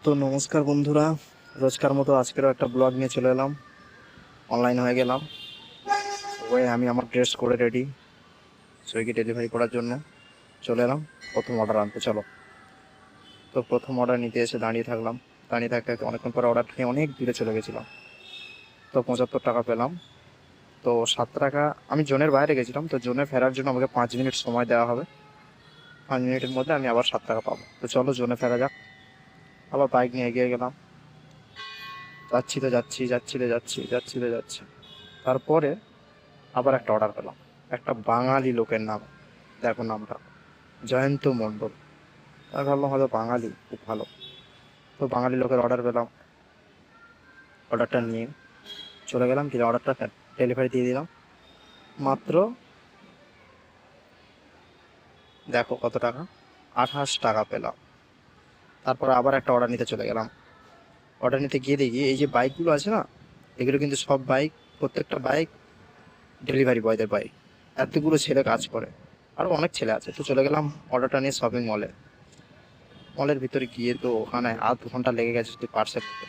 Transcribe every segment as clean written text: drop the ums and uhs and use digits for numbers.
তো নমস্কার বন্ধুরা, রোজকার মতো আজকেরও একটা ব্লগ নিয়ে চলে এলাম। অনলাইন হয়ে গেলাম। ওই আমি আমার ড্রেস করে রেডি সুইগি ডেলিভারি করার জন্য চলে এলাম প্রথম অর্ডার আনতে। চলো, তো প্রথম অর্ডার নিতে এসে দাঁড়িয়ে থাকলাম। দাঁড়িয়ে থাকতে থাকতে অনেকক্ষণ পরে অর্ডার নিয়ে অনেক দূরে চলে গেছিলাম। তো 75 টাকা পেলাম। তো 7 টাকা, আমি জোনের বাইরে গেছিলাম, তো জোনে ফেরার জন্য আমাকে 5 মিনিট সময় দেওয়া হবে। 5 মিনিটের মধ্যে আমি আবার 7 টাকা পাবো। তো চলো জোনে ফেরা যাক। আবার বাইক নিয়ে এগিয়ে গেলাম। যাচ্ছি তো যাচ্ছি, যাচ্ছি তো যাচ্ছি, যাচ্ছি তো যাচ্ছি। তারপরে আবার একটা অর্ডার পেলাম, একটা বাঙালি লোকের নাম। দেখো নামটা, জয়ন্ত মণ্ডল। আমি ভাবলাম হয়তো বাঙালি, খুব ভালো। তো বাঙালি লোকের অর্ডার পেলাম। অর্ডারটা নিয়ে চলে গেলাম, কি অর্ডারটা ডেলিভারি দিয়ে দিলাম। মাত্র দেখো কত টাকা, 28 টাকা পেলাম। তারপর আবার একটা অর্ডার নিতে চলে গেলাম। অর্ডার নিতে গিয়ে দেখি এই যে বাইকগুলো আছে না, এগুলো কিন্তু সব বাইক, প্রত্যেকটা বাইক ডেলিভারি বয়দের বাইক। এতগুলো ছেলে কাজ করে, আরো অনেক ছেলে আছে। তো চলে গেলাম অর্ডারটা নিয়ে শপিং মলে। মলের ভিতরে গিয়ে তো ওখানে আধ ঘন্টা লেগে গেছে শুধু পার্সেল নিতে।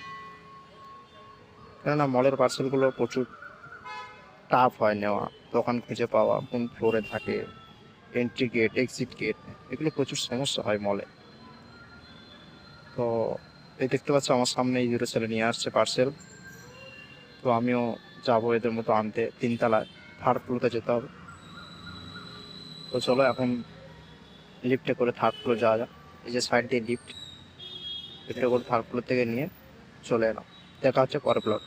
কেননা মলের পার্সেলগুলো প্রচুর টাফ হয় নেওয়া, দোকান খুঁজে পাওয়া, কোন ফ্লোরে থাকে, এন্ট্রি গেট, এক্সিট গেট, এগুলো প্রচুর সমস্যা হয় মলে। তো এই দেখতে পাচ্ছ আমার সামনে এই দুটো ছেলে নিয়ে আসছে পার্সেল। তো আমিও যাবো এদের মতো আনতে, 3 তলায় থার্ড ফ্লোরতে যেতে হবে। তো চলো এখন লিফটে করে থার্ড ফ্লোর যাওয়া যাক। এই যে সাইড দিয়ে লিফটে করে থার্ড ফ্লোর থেকে নিয়ে চলে এলাম। দেখা হচ্ছে পরের ব্লগ।